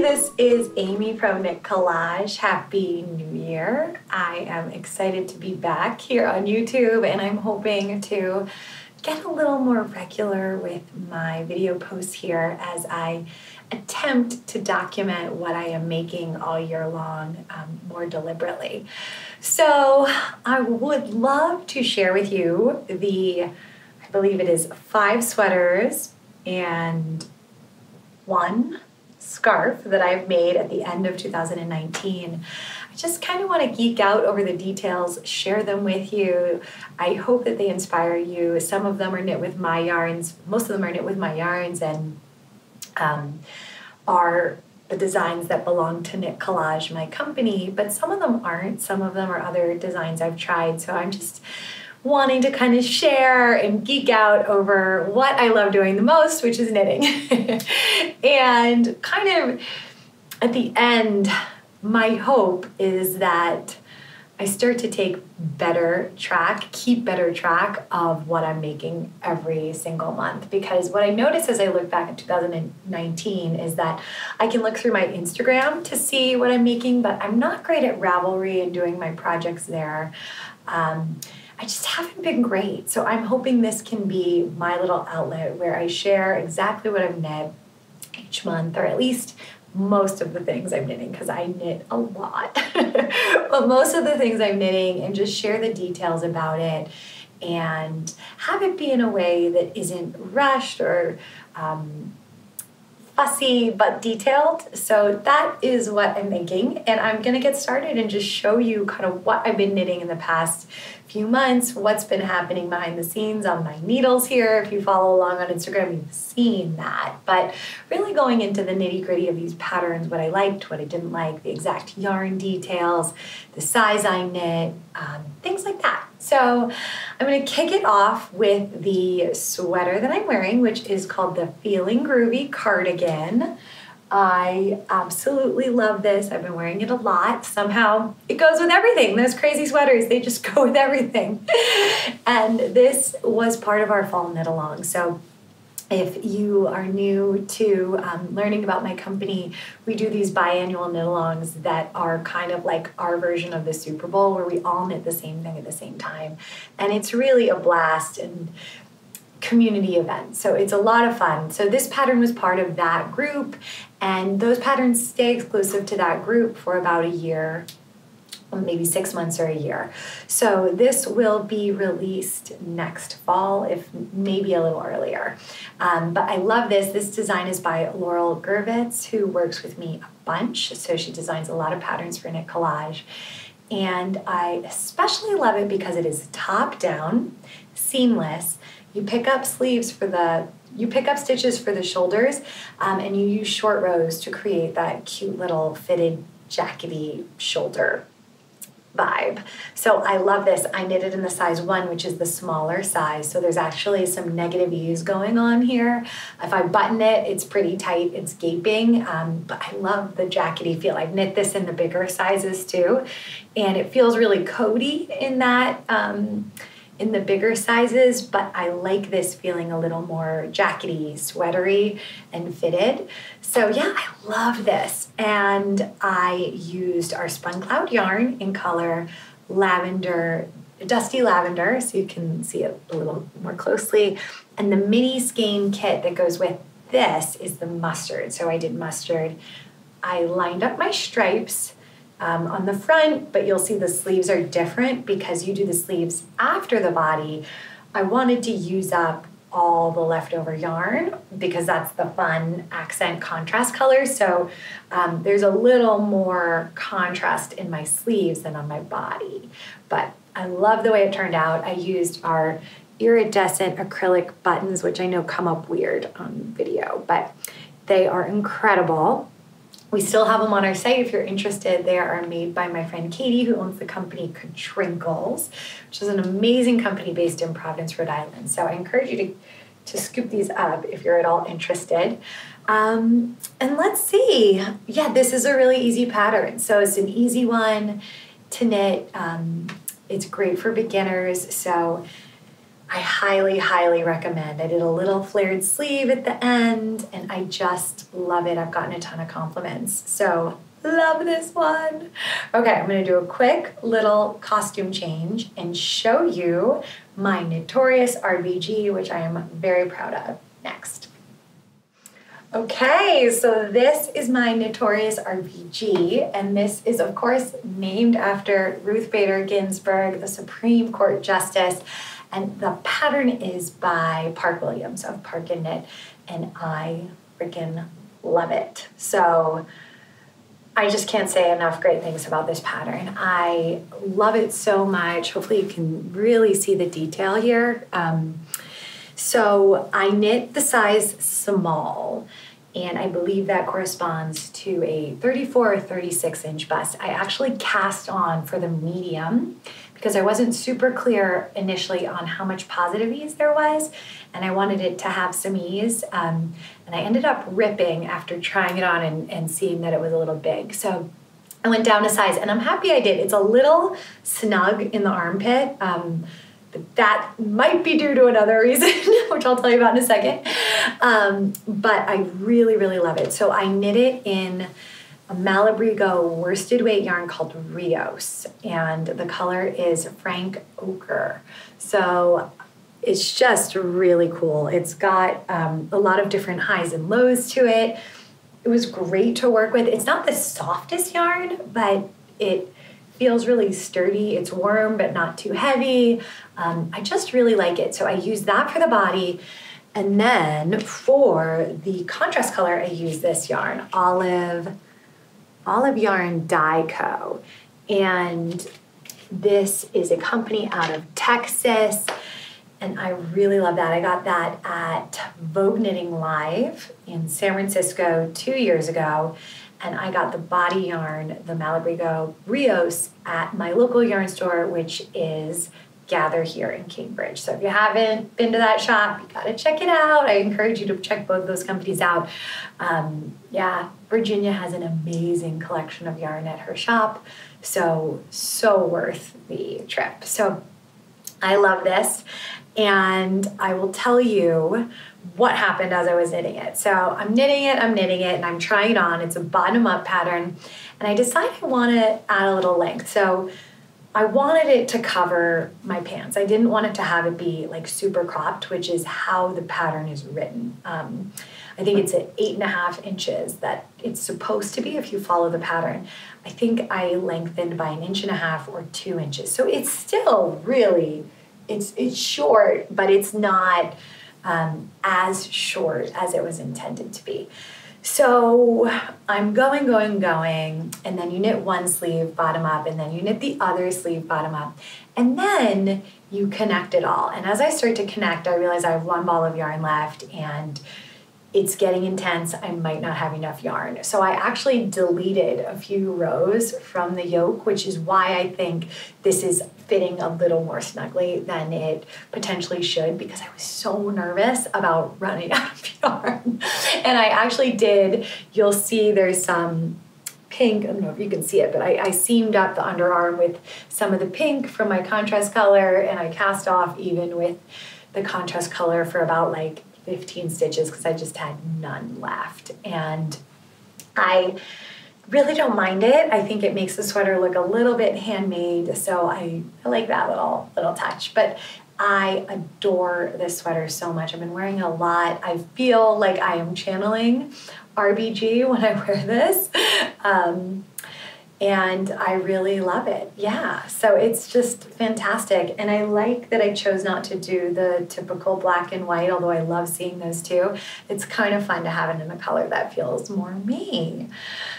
this is Amy from Knit Collage. Happy New Year. I am excited to be back here on YouTube, and I'm hoping to get a little more regular with my video posts here as I attempt to document what I am making all year long more deliberately. So I would love to share with you I believe it is 5 sweaters and 1 scarf that I've made at the end of 2019. I just kind of want to geek out over the details, share them with you. I hope that they inspire you. Some of them are knit with my yarns. Most of them are knit with my yarns and are the designs that belong to Knit Collage, my company, but some of them aren't. Some of them are other designs I've tried. So I'm just wanting to kind of share and geek out over what I love doing the most, which is knitting. And kind of at the end, my hope is that I start to keep better track of what I'm making every single month. Because what I noticed as I look back at 2019 is that I can look through my Instagram to see what I'm making, but I'm not great at Ravelry and doing my projects there. I just haven't been great. So I'm hoping this can be my little outlet where I share exactly what I've knit each month, or at least most of the things I'm knitting, because I knit a lot. But most of the things I'm knitting, and just share the details about it and have it be in a way that isn't rushed or fussy but detailed. So that is what I'm thinking, and I'm gonna get started and just show you kind of what I've been knitting in the past few months, what's been happening behind the scenes on my needles here. If you follow along on Instagram, you've seen that. But really going into the nitty-gritty of these patterns, what I liked, what I didn't like, the exact yarn details, the size I knit, things like that. So I'm going to kick it off with the sweater that I'm wearing, which is called the Feeling Groovy Cardigan. I absolutely love this. I've been wearing it a lot. Somehow it goes with everything. Those crazy sweaters, they just go with everything. And this was part of our fall knit along. So if you are new to learning about my company, we do these biannual knit alongs that are kind of like our version of the Super Bowl, where we all knit the same thing at the same time. And it's really a blast and community event. So it's a lot of fun. So this pattern was part of that group, and those patterns stay exclusive to that group for about a year, maybe 6 months or a year. So this will be released next fall, if maybe a little earlier. But I love this. This design is by Laurel Gervitz, who works with me a bunch. So she designs a lot of patterns for Knit Collage. And I especially love it because it is top down, seamless. You pick up stitches for the shoulders, and you use short rows to create that cute little fitted jackety shoulder vibe. So I love this. I knit it in the size 1, which is the smaller size. So there's actually some negative ease going on here. If I button it, it's pretty tight. It's gaping, but I love the jackety feel. I've knit this in the bigger sizes too, and it feels really cozy in that, in the bigger sizes, but I like this feeling a little more jackety, sweatery, and fitted. So yeah, I love this. And I used our Spun Cloud yarn in color lavender, dusty lavender, so you can see it a little more closely. And the mini skein kit that goes with this is the mustard. So I did mustard. I lined up my stripes on the front, but you'll see the sleeves are different because you do the sleeves after the body. I wanted to use up all the leftover yarn because that's the fun accent contrast color. So there's a little more contrast in my sleeves than on my body. But I love the way it turned out. I used our iridescent acrylic buttons, which I know come up weird on video, but they are incredible. We still have them on our site if you're interested. They are made by my friend Katie, who owns the company Katrinkles, which is an amazing company based in Providence, Rhode Island. So I encourage you to scoop these up if you're at all interested. And let's see. Yeah, this is a really easy pattern. So it's an easy one to knit. It's great for beginners. So I highly, highly recommend. I did a little flared sleeve at the end, and I just love it. I've gotten a ton of compliments. So love this one. Okay, I'm gonna do a quick little costume change and show you my Notorious RBG, which I am very proud of, next. Okay, so this is my Notorious RBG, and this is, of course, named after Ruth Bader Ginsburg, the Supreme Court Justice, and the pattern is by Park Williams of Park and Knit, and I freaking love it. So I just can't say enough great things about this pattern. I love it so much. Hopefully you can really see the detail here. So I knit the size small, and I believe that corresponds to a 34 or 36 inch bust. I actually cast on for the medium because I wasn't super clear initially on how much positive ease there was, and I wanted it to have some ease. And I ended up ripping after trying it on and seeing that it was a little big. So I went down a size, and I'm happy I did. It's a little snug in the armpit. But that might be due to another reason, which I'll tell you about in a second. But I really, really love it. So I knit it in a Malabrigo worsted weight yarn called Rios, and the color is Frank Ochre. So it's just really cool. It's got a lot of different highs and lows to it. It was great to work with. It's not the softest yarn, but it feels really sturdy. It's warm, but not too heavy. I just really like it. So I use that for the body. And then for the contrast color, I use this yarn, Olive Yarn Dye Co. And this is a company out of Texas. And I really love that. I got that at Vogue Knitting Live in San Francisco 2 years ago. And I got the body yarn, the Malabrigo Rios, at my local yarn store, which is Gather here in Cambridge. So if you haven't been to that shop, you gotta check it out. I encourage you to check both those companies out. Yeah, Virginia has an amazing collection of yarn at her shop. So worth the trip. So I love this. And I will tell you what happened as I was knitting it. So I'm knitting it, and I'm trying it on. It's a bottom-up pattern, and I decided I want to add a little length. So I wanted it to cover my pants. I didn't want it to have it be like super cropped, which is how the pattern is written. I think it's at 8.5 inches that it's supposed to be if you follow the pattern. I think I lengthened by 1.5 inches or 2 inches. So it's still really, it's short, but it's not as short as it was intended to be. So I'm going, and then you knit one sleeve bottom up, and then you knit the other sleeve bottom up, and then you connect it all. And as I start to connect, I realize I have one ball of yarn left, and it's getting intense. I might not have enough yarn. So I actually deleted a few rows from the yoke, which is why I think this is fitting a little more snugly than it potentially should, because I was so nervous about running out of yarn. And I actually did, you'll see there's some pink, I don't know if you can see it, but I seamed up the underarm with some of the pink from my contrast color, and I cast off even with the contrast color for about like 15 stitches because I just had none left. And I really don't mind it. I think it makes the sweater look a little bit handmade, so I like that little touch. But I adore this sweater so much. I've been wearing it a lot. I feel like I am channeling RBG when I wear this. And I really love it. Yeah, so it's just fantastic. And I like that I chose not to do the typical black and white, although I love seeing those too. It's kind of fun to have it in a color that feels more me.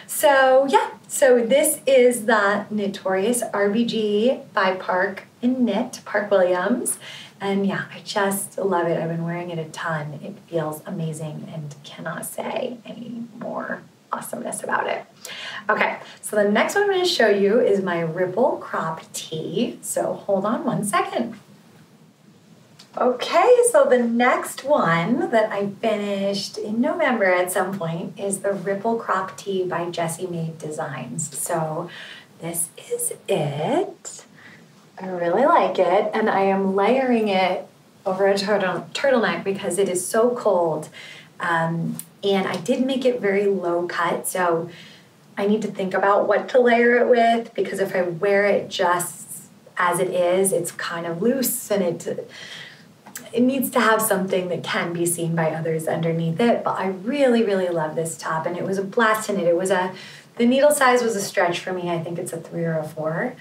So yeah, so this is the Notorious RBG by Park and Knit, Park Williams. And yeah, I just love it. I've been wearing it a ton. It feels amazing and cannot say any more awesomeness about it. Okay, so the next one I'm going to show you is my Ripple Crop Tee. So hold on one second. Okay, so the next one that I finished in November at some point is the Ripple Crop Tee by Jessie Made Designs. So this is it. I really like it, and I am layering it over a turtleneck because it is so cold. And I did make it very low cut, so I need to think about what to layer it with, because if I wear it just as it is, it's kind of loose, and it needs to have something that can be seen by others underneath it. But I really, really love this top, and it was a blast to knit. The needle size was a stretch for me. I think it's a 3 or a 4,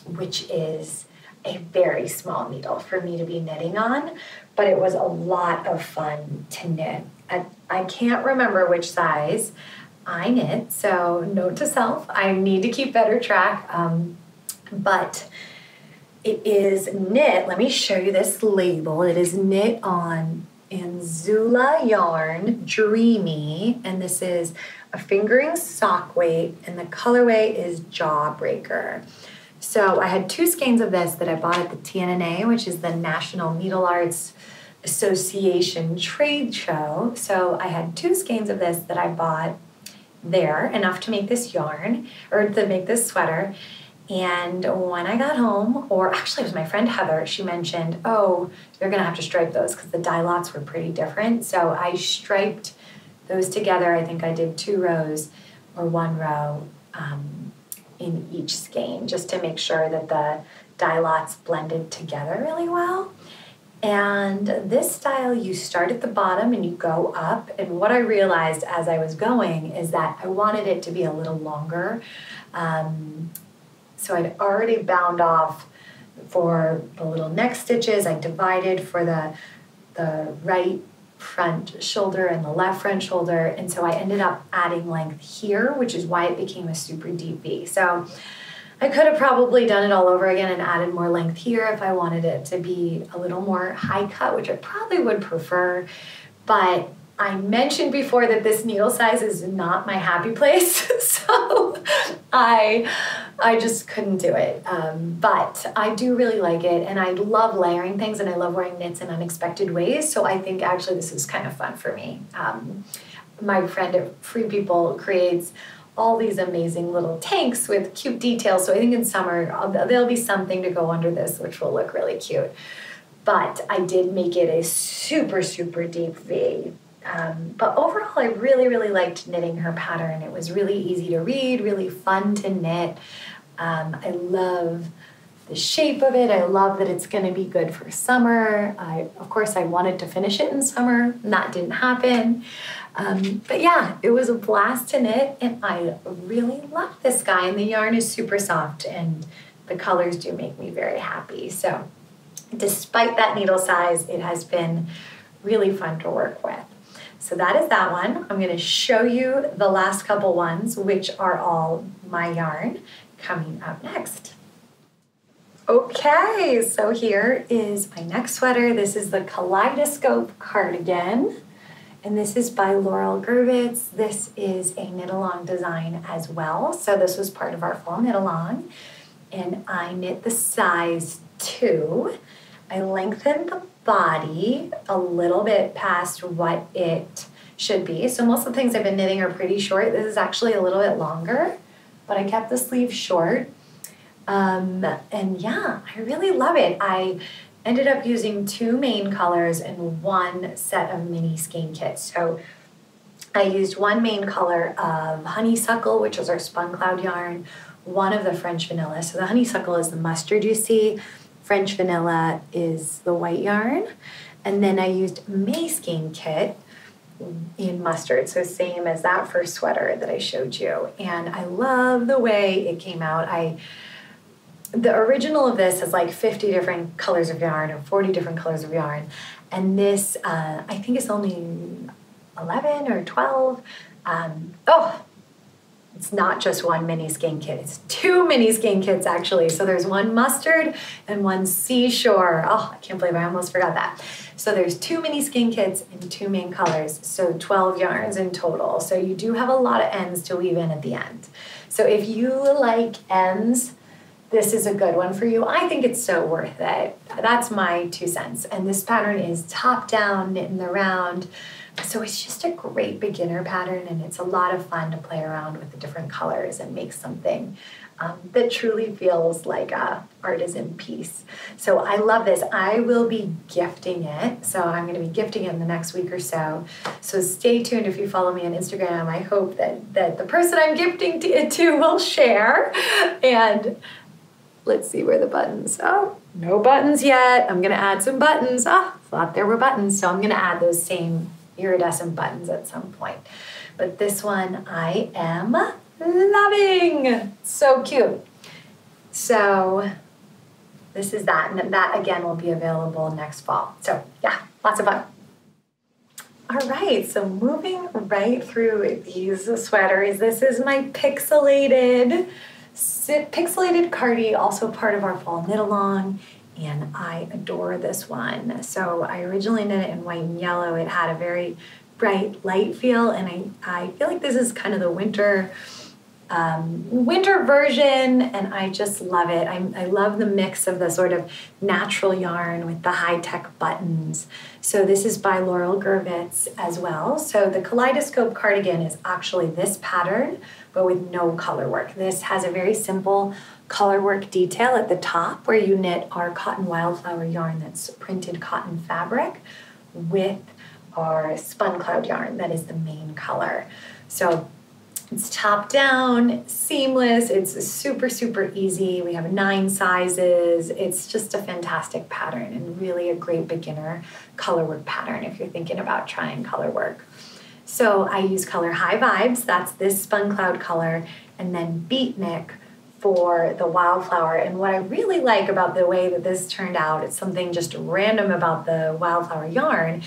which is a very small needle for me to be knitting on, but it was a lot of fun to knit. I can't remember which size I knit, so note to self, I need to keep better track, but it is knit. Let me show you this label. It is knit on Anzula yarn, Dreamy, and this is a fingering sock weight, and the colorway is Jawbreaker. So I had 2 skeins of this that I bought at the TNNA, which is the National Needle Arts Association trade show. So I had 2 skeins of this that I bought there, enough to make this yarn, or to make this sweater. And when I got home, or actually it was my friend Heather, she mentioned, oh, you're gonna have to stripe those because the dye lots were pretty different. So I striped those together. I think I did 2 rows or 1 row in each skein, just to make sure that the dye lots blended together really well. And this style, you start at the bottom and you go up. And what I realized as I was going is that I wanted it to be a little longer. So I'd already bound off for the little neck stitches. I divided for the right front shoulder and the left front shoulder. And so I ended up adding length here, which is why it became a super deep V. So I could have probably done it all over again and added more length here if I wanted it to be a little more high cut, which I probably would prefer. But I mentioned before that this needle size is not my happy place, so I just couldn't do it. But I do really like it, and I love layering things, and I love wearing knits in unexpected ways, so I think actually this is kind of fun for me. My friend at Free People creates all these amazing little tanks with cute details, so I think in summer there'll be something to go under this which will look really cute. But I did make it a super, super deep V. But overall, I really, really liked knitting her pattern. It was really easy to read, really fun to knit. I love the shape of it. I love that it's going to be good for summer. Of course, I wanted to finish it in summer, and that didn't happen. But yeah, it was a blast to knit, and I really love this guy. And the yarn is super soft, and the colors do make me very happy. So despite that needle size, it has been really fun to work with. So that is that one. I'm going to show you the last couple ones, which are all my yarn, coming up next. Okay, so here is my next sweater. This is the Kaleidoscope Cardigan, and this is by Laurel Gervitz. This is a knit-along design as well. So this was part of our fall knit-along, and I knit the size 2. I lengthened the body a little bit past what it should be. So most of the things I've been knitting are pretty short. This is actually a little bit longer, but I kept the sleeve short. And yeah, I really love it. I ended up using 2 main colors and 1 set of mini skein kits. So I used 1 main color of Honeysuckle, which is our Spun Cloud yarn, 1 of the French Vanilla. So the Honeysuckle is the mustard you see. French Vanilla is the white yarn. And then I used May Skein Kit in mustard, so same as that first sweater that I showed you. And I love the way it came out. The original of this has like 50 different colors of yarn or 40 different colors of yarn. And this, I think it's only 11 or 12. It's not just 1 mini skein kit. It's 2 mini skein kits, actually. So there's 1 mustard and 1 seashore. Oh, I can't believe I almost forgot that. So there's 2 mini skein kits and 2 main colors. So 12 yarns in total. So you do have a lot of ends to weave in at the end. So if you like ends, this is a good one for you. I think it's so worth it. That's my 2 cents. And this pattern is top down, knit in the round. So it's just a great beginner pattern, and it's a lot of fun to play around with the different colors and make something that truly feels like a artisan piece. So I love this. I will be gifting it. So I'm going to be gifting it in the next week or so. So stay tuned if you follow me on Instagram. I hope that the person I'm gifting it to will share. And let's see where the buttons. Oh, no buttons yet. I'm going to add some buttons. Thought there were buttons. So I'm going to add those same iridescent buttons at some point. But this one I am loving. So cute. So this is that. And that, again, will be available next fall. So, yeah, lots of fun. All right, so moving right through these sweaters. This is my pixelated Cardi, also part of our fall knit along. And I adore this one. So I originally knit it in white and yellow. It had a very bright light feel, and I feel like this is kind of the winter version, and I just love it. I love the mix of the sort of natural yarn with the high-tech buttons. So this is by Laurel Gervitz as well. So the Kaleidoscope cardigan is actually this pattern, but with no color work. This has a very simple color work detail at the top where you knit our cotton wildflower yarn that's printed cotton fabric with our spun cloud yarn that is the main color. So it's top down, seamless, it's super, super easy. We have 9 sizes. It's just a fantastic pattern and really a great beginner color work pattern if you're thinking about trying color work. So I use color High Vibes, that's this spun cloud color, and then Beatnik for the wildflower. And what I really like about the way that this turned out, it's something just random about the wildflower yarn,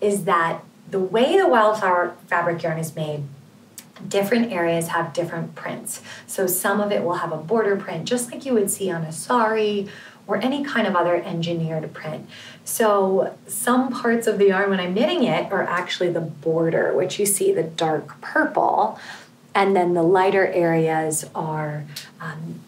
is that the way the wildflower fabric yarn is made, different areas have different prints. So some of it will have a border print, just like you would see on a sari or any kind of other engineered print. So some parts of the yarn when I'm knitting it are actually the border, which you see the dark purple, and then the lighter areas are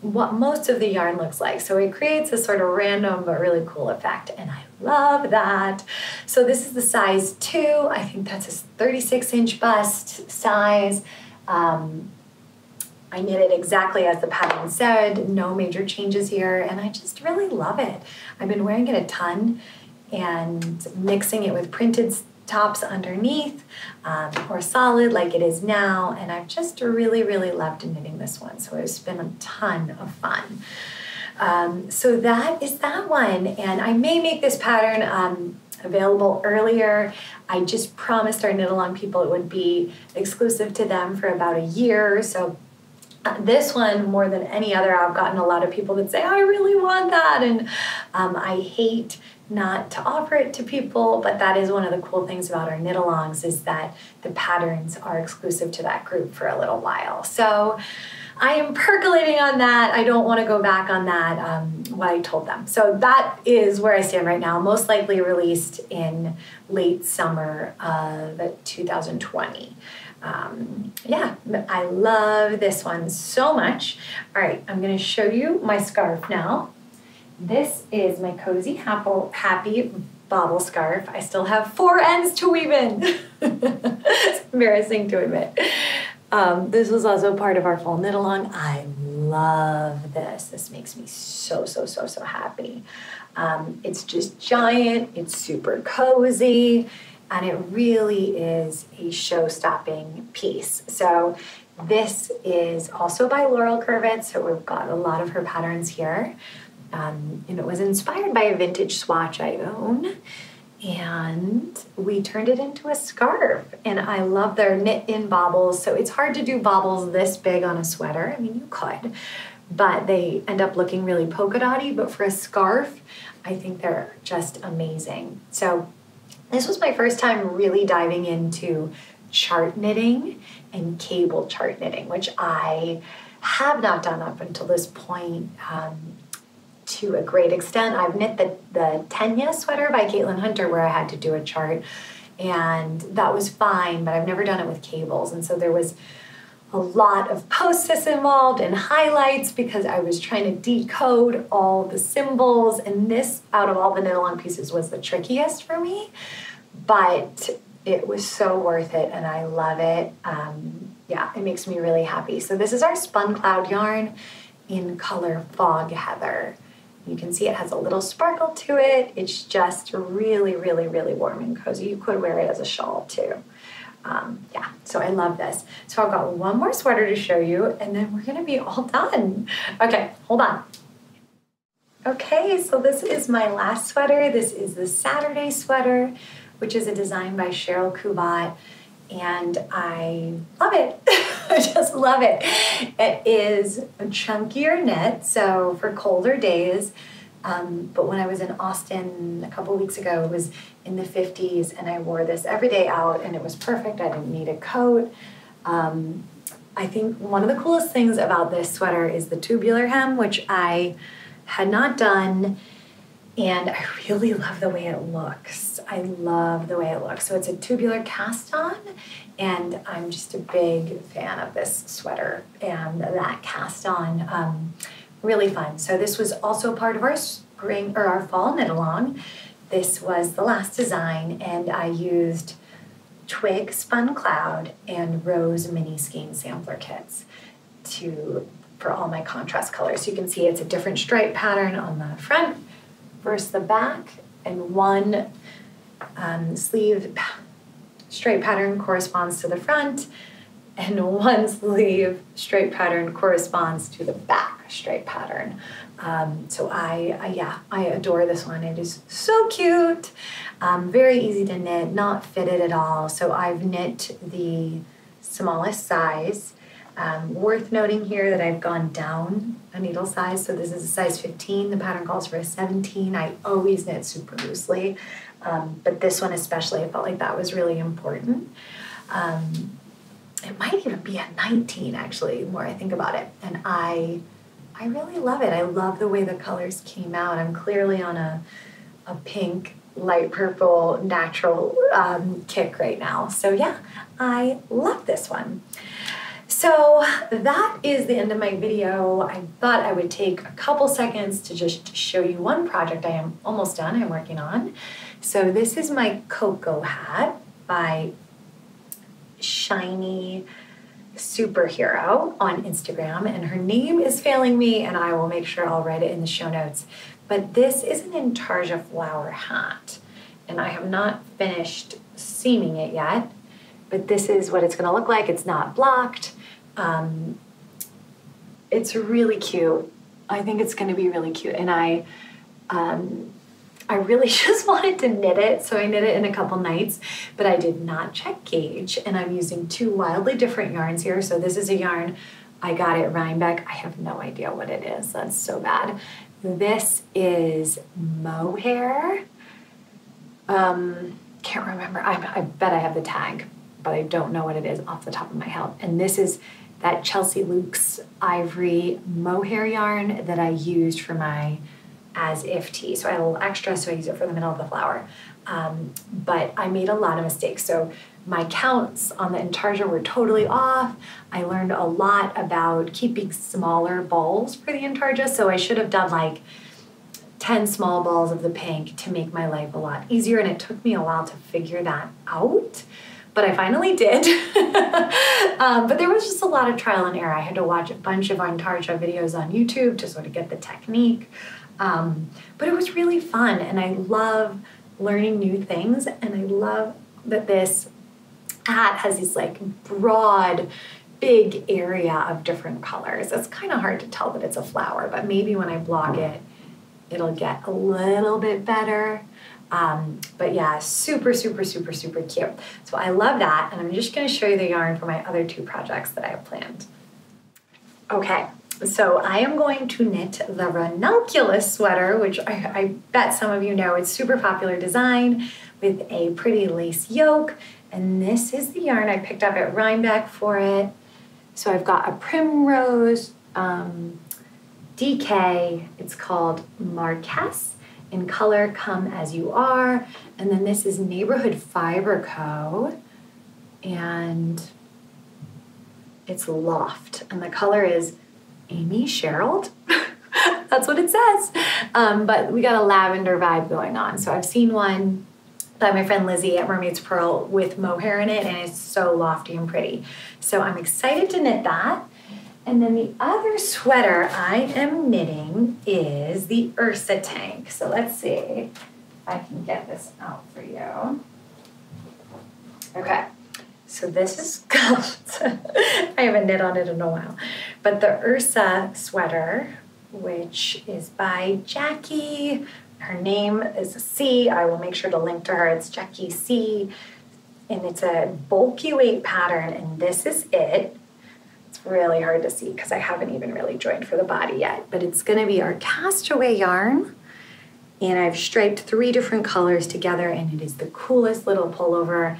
what most of the yarn looks like. So it creates a sort of random but really cool effect, and I love that. So this is the size 2. I think that's a 36-inch bust size. I knit it exactly as the pattern said, no major changes here, and I just really love it. I've been wearing it a ton and mixing it with printed tops underneath or solid like it is now, and I've just really, really loved knitting this one. So it's been a ton of fun. So that is that one, and I may make this pattern available earlier. I just promised our knit along people it would be exclusive to them for about a year. So this one, more than any other, I've gotten a lot of people that say, I really want that, and I hate not to offer it to people, but that is one of the cool things about our knit alongs, is that the patterns are exclusive to that group for a little while. So I am percolating on that. I don't want to go back on that, what I told them. So that is where I stand right now, most likely released in late summer of 2020. Yeah, I love this one so much. All right, I'm going to show you my scarf now. This is my Cozy Happy Bobble Scarf. I still have 4 ends to weave in. It's embarrassing to admit. This was also part of our fall knit along. I love this. This makes me so happy. It's just giant. It's super cozy. And it really is a show-stopping piece. So this is also by Laurel Gervitz, so we've got a lot of her patterns here. And it was inspired by a vintage swatch I own. And we turned it into a scarf. And I love their knit-in bobbles. So it's hard to do bobbles this big on a sweater. I mean, you could, but they end up looking really polka dotty. But for a scarf, I think they're just amazing. So this was my first time really diving into chart knitting and cable chart knitting, which I have not done up until this point to a great extent. I've knit the Tenya sweater by Caitlin Hunter where I had to do a chart, and that was fine, but I've never done it with cables. And so there was a lot of post-its involved and highlights because I was trying to decode all the symbols, and this, out of all the knit-along pieces, was the trickiest for me, but it was so worth it, and I love it. Yeah, it makes me really happy. So this is our spun cloud yarn, in color Fog Heather. You can see it has a little sparkle to it. It's just really, really, really warm and cozy. You could wear it as a shawl too. Yeah, so I love this. So I've got one more sweater to show you, and then we're gonna be all done. Okay, hold on. Okay, so this is my last sweater. This is the Saturday sweater, which is a design by Cheryl Kubat, and I love it. I just love it. It is a chunkier knit, so for colder days. But when I was in Austin a couple weeks ago, it was in the 50s, and I wore this every day out, and it was perfect. I didn't need a coat. I think one of the coolest things about this sweater is the tubular hem, which I had not done, and I really love the way it looks. I love the way it looks. So it's a tubular cast on, and I'm just a big fan of this sweater and that cast on. Really fun. So this was also part of our spring or our fall knit along. This was the last design, and I used Twig Spun Cloud and Rose Mini Skein sampler kits for all my contrast colors. So you can see it's a different stripe pattern on the front versus the back, and one sleeve stripe pattern corresponds to the front, and one sleeve stripe pattern corresponds to the back stripe pattern. So I adore this one. It is so cute, very easy to knit, not fitted at all. So I've knit the smallest size. Worth noting here that I've gone down a needle size. So this is a size 15. The pattern calls for a 17. I always knit super loosely, but this one especially, I felt like that was really important. It might even be a 19 actually, the more I think about it. And I really love it. I love the way the colors came out. I'm clearly on a pink, light purple, natural kick right now. So yeah, I love this one. So that is the end of my video. I thought I would take a couple seconds to just show you one project I am almost done, I'm working on. So this is my Cocoa hat by Shiny Superhero on Instagram, and her name is failing me, and I will make sure I'll write it in the show notes. But this is an Intarsia flower hat, and I have not finished seaming it yet, but this is what it's going to look like. It's not blocked. It's really cute. I think it's going to be really cute, and I really just wanted to knit it, so I knit it in a couple nights, but I did not check gauge, and I'm using two wildly different yarns here. So this is a yarn I got at Rhinebeck. I have no idea what it is. That's so bad. This is mohair. Can't remember. I bet I have the tag, but I don't know what it is off the top of my head. And this is that Chelsea Luke's Ivory mohair yarn that I used for my As If tee. So I had a little extra, so I use it for the middle of the flower. But I made a lot of mistakes. So my counts on the Intarsia were totally off. I learned a lot about keeping smaller balls for the Intarsia. So I should have done like 10 small balls of the pink to make my life a lot easier. And it took me a while to figure that out, but I finally did. But there was just a lot of trial and error. I had to watch a bunch of Intarsia videos on YouTube to sort of get the technique. But it was really fun, and I love learning new things, and I love that this hat has these like broad, big area of different colors. It's kind of hard to tell that it's a flower, but maybe when I block it, it'll get a little bit better. But yeah, super, super, super, super cute. So I love that, and I'm just going to show you the yarn for my other two projects that I have planned. Okay. So I am going to knit the Ranunculus sweater, which I bet some of you know. It's super popular design with a pretty lace yoke. And this is the yarn I picked up at Rhinebeck for it. So I've got a Primrose DK. It's called Marquess. In color, Come As You Are. And then this is Neighborhood Fiber Co. And it's Loft. And the color is Amy Sherald. That's what it says. But we got a lavender vibe going on. So I've seen one by my friend Lizzie at Mermaid's Pearl with mohair in it, and it's so lofty and pretty. So I'm excited to knit that. And then the other sweater I am knitting is the Ursa tank. So let's see if I can get this out for you. Okay, so this is, I haven't knit on it in a while, but the Ursa sweater, which is by Jackie. Her name is a C. I will make sure to link to her. It's Jackie C. And it's a bulky weight pattern, and this is it. Really hard to see because I haven't even really joined for the body yet, but it's going to be our Castaway yarn, and I've striped 3 different colors together, and it is the coolest little pullover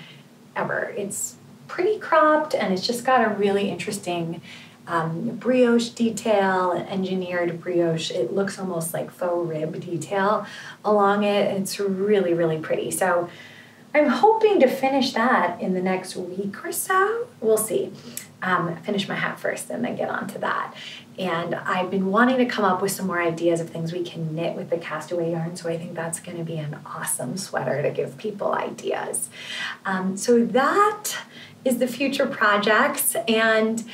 ever. It's pretty cropped, and it's just got a really interesting brioche detail, engineered brioche. It looks almost like faux rib detail along it. It's really, really pretty. So I'm hoping to finish that in the next week or so. We'll see. Finish my hat first and then get on to that. And I've been wanting to come up with some more ideas of things we can knit with the Castaway yarn, so I think that's going to be an awesome sweater to give people ideas. So that is the future projects, and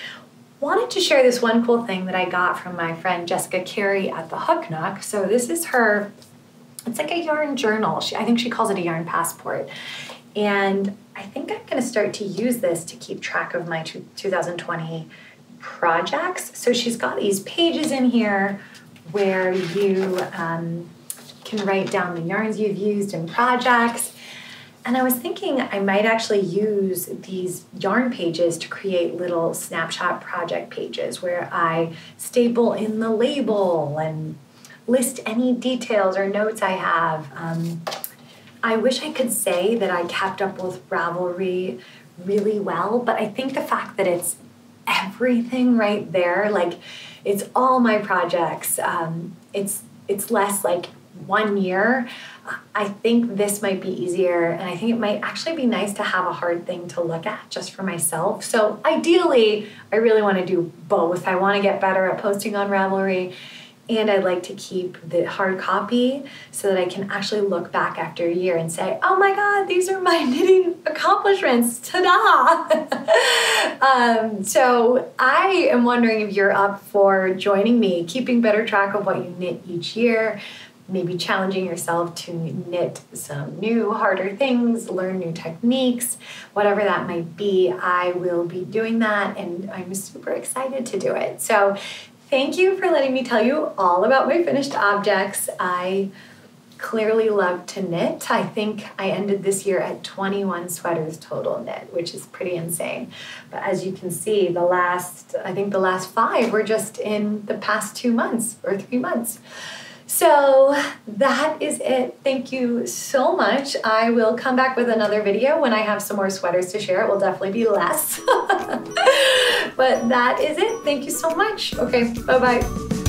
wanted to share this one cool thing that I got from my friend Jessica Carey at the Hook Nook. So this is her, it's like a yarn journal. I think she calls it a yarn passport. And I think I'm going to start to use this to keep track of my 2020 projects. So she's got these pages in here where you can write down the yarns you've used in projects. And I was thinking I might actually use these yarn pages to create little snapshot project pages where I staple in the label and list any details or notes I have. I wish I could say that I kept up with Ravelry really well, but I think the fact that it's everything right there, like it's all my projects, it's less like 1 year. I think this might be easier, and I think it might actually be nice to have a hard thing to look at just for myself. So ideally, I really want to do both. I want to get better at posting on Ravelry, and I'd like to keep the hard copy so that I can actually look back after a year and say, oh my God, these are my knitting accomplishments, ta-da! So I am wondering if you're up for joining me, keeping better track of what you knit each year, maybe challenging yourself to knit some new, harder things, learn new techniques, whatever that might be. I will be doing that, and I'm super excited to do it. So thank you for letting me tell you all about my finished objects. I clearly love to knit. I think I ended this year at 21 sweaters total knit, which is pretty insane. But as you can see, I think the last 5 were just in the past 2 months or 3 months. So that is it. Thank you so much. I will come back with another video when I have some more sweaters to share. It will definitely be less. But that is it. Thank you so much. Okay, bye-bye.